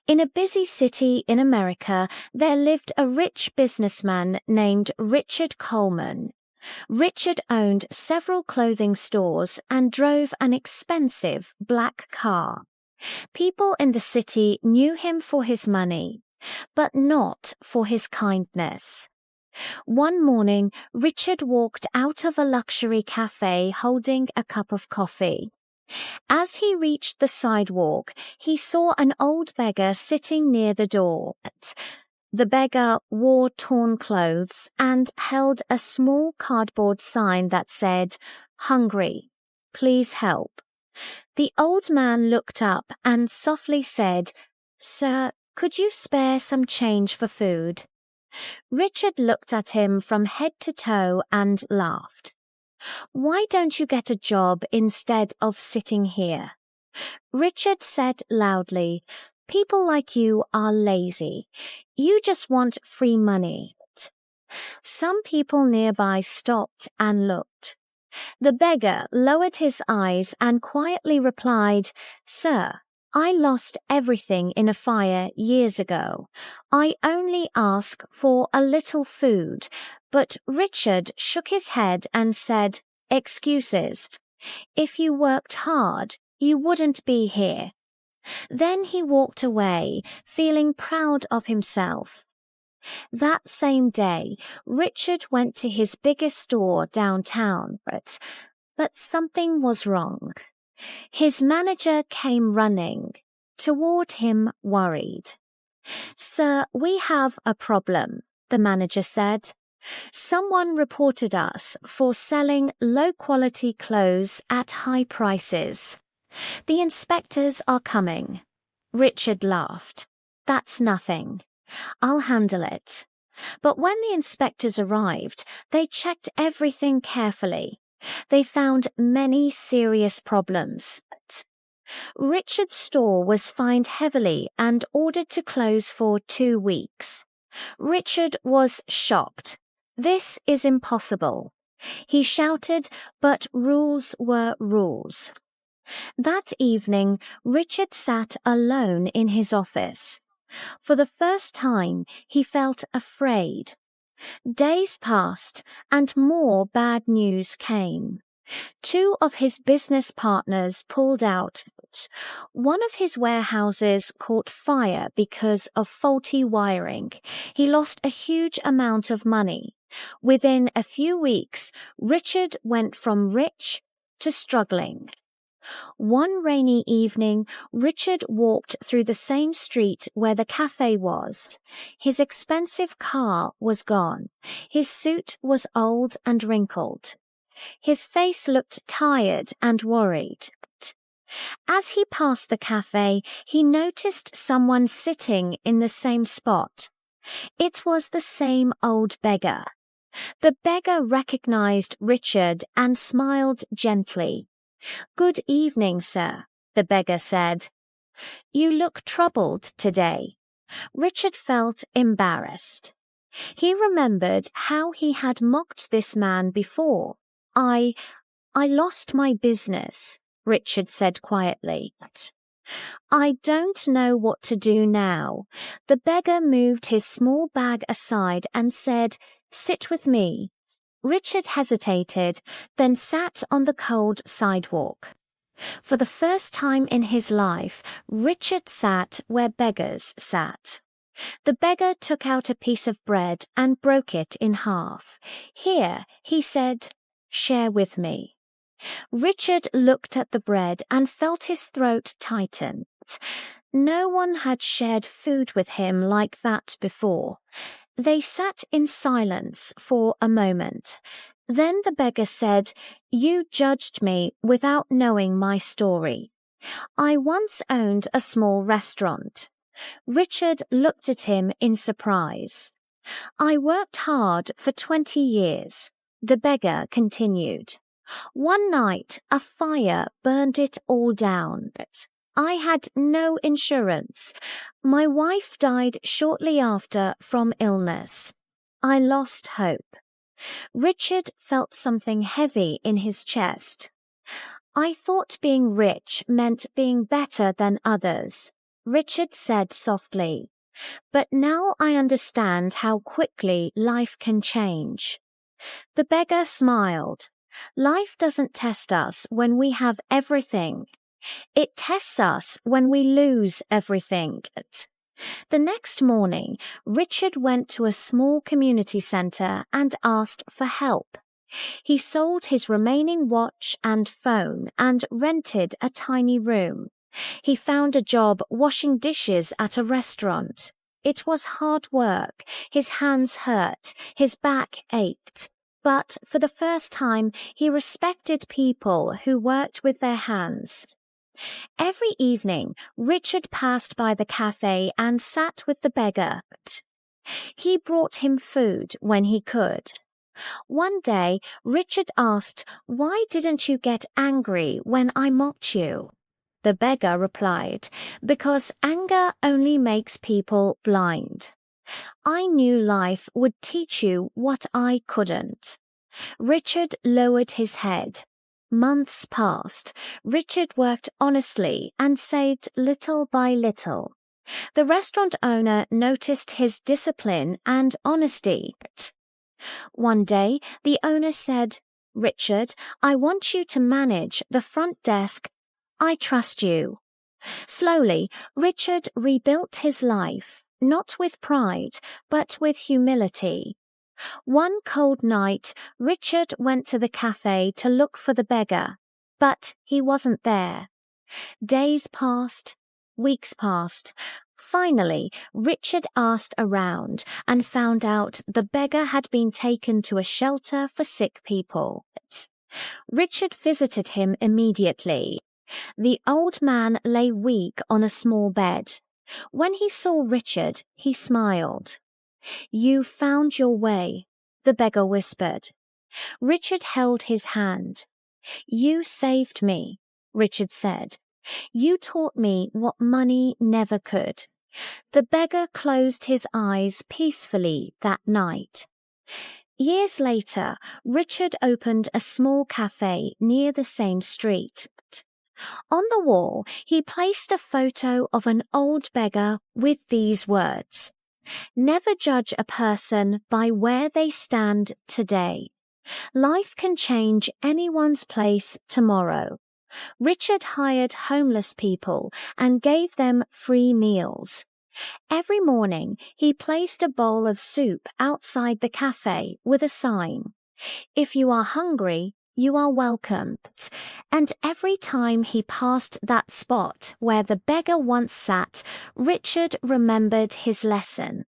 In a busy city in America, there lived a rich businessman named Richard Coleman. Richard owned several clothing stores and drove an expensive black car. People in the city knew him for his money, but not for his kindness. One morning, Richard walked out of a luxury cafe holding a cup of coffee. As he reached the sidewalk, he saw an old beggar sitting near the door. The beggar wore torn clothes and held a small cardboard sign that said, "Hungry. Please help." The old man looked up and softly said, "Sir, could you spare some change for food?" Richard looked at him from head to toe and laughed. "Why don't you get a job instead of sitting here?" Richard said loudly, "People like you are lazy. You just want free money." Some people nearby stopped and looked. The beggar lowered his eyes and quietly replied, "Sir, I lost everything in a fire years ago. I only ask for a little food." But Richard shook his head and said, "Excuses. If you worked hard, you wouldn't be here." Then he walked away, feeling proud of himself. That same day, Richard went to his biggest store downtown, but something was wrong. His manager came running toward him, worried. "Sir, we have a problem," the manager said. "Someone reported us for selling low-quality clothes at high prices. The inspectors are coming." Richard laughed. "That's nothing. I'll handle it." But when the inspectors arrived, they checked everything carefully. They found many serious problems. Richard's store was fined heavily and ordered to close for 2 weeks. Richard was shocked. "This is impossible," he shouted, but rules were rules. That evening, Richard sat alone in his office. For the first time, he felt afraid. Days passed, and more bad news came. 2 of his business partners pulled out. One of his warehouses caught fire because of faulty wiring. He lost a huge amount of money. Within a few weeks, Richard went from rich to struggling. One rainy evening, Richard walked through the same street where the cafe was. His expensive car was gone. His suit was old and wrinkled. His face looked tired and worried. As he passed the cafe, he noticed someone sitting in the same spot. It was the same old beggar. The beggar recognized Richard and smiled gently. "Good evening, sir," the beggar said. "You look troubled today." Richard felt embarrassed. He remembered how he had mocked this man before. I lost my business," Richard said quietly. "I don't know what to do now." The beggar moved his small bag aside and said, "Sit with me." Richard hesitated, then sat on the cold sidewalk. For the first time in his life, Richard sat where beggars sat. The beggar took out a piece of bread and broke it in half. "Here," he said, "share with me." Richard looked at the bread and felt his throat tighten. No one had shared food with him like that before. They sat in silence for a moment. Then the beggar said, "You judged me without knowing my story. I once owned a small restaurant." Richard looked at him in surprise. "I worked hard for 20 years, the beggar continued. "One night, a fire burned it all down. I had no insurance. My wife died shortly after from illness. I lost hope." Richard felt something heavy in his chest. "I thought being rich meant being better than others," Richard said softly. "But now I understand how quickly life can change." The beggar smiled. "Life doesn't test us when we have everything. It tests us when we lose everything." The next morning, Richard went to a small community center and asked for help. He sold his remaining watch and phone and rented a tiny room. He found a job washing dishes at a restaurant. It was hard work. His hands hurt. His back ached. But for the first time, he respected people who worked with their hands. Every evening, Richard passed by the cafe and sat with the beggar. He brought him food when he could. One day, Richard asked, "Why didn't you get angry when I mocked you?" The beggar replied, "Because anger only makes people blind. I knew life would teach you what I couldn't." Richard lowered his head. Months passed. Richard worked honestly and saved little by little. The restaurant owner noticed his discipline and honesty. One day, the owner said, "Richard, I want you to manage the front desk. I trust you." Slowly, Richard rebuilt his life, not with pride, but with humility. One cold night, Richard went to the cafe to look for the beggar, but he wasn't there. Days passed, weeks passed. Finally, Richard asked around and found out the beggar had been taken to a shelter for sick people. Richard visited him immediately. The old man lay weak on a small bed. When he saw Richard, he smiled. "You found your way," the beggar whispered. Richard held his hand. "You saved me," Richard said. "You taught me what money never could." The beggar closed his eyes peacefully that night. Years later, Richard opened a small cafe near the same street. On the wall, he placed a photo of an old beggar with these words: "Never judge a person by where they stand today. Life can change anyone's place tomorrow." Richard hired homeless people and gave them free meals. Every morning, he placed a bowl of soup outside the cafe with a sign, "If you are hungry, you are welcome." And every time he passed that spot where the beggar once sat, Richard remembered his lesson.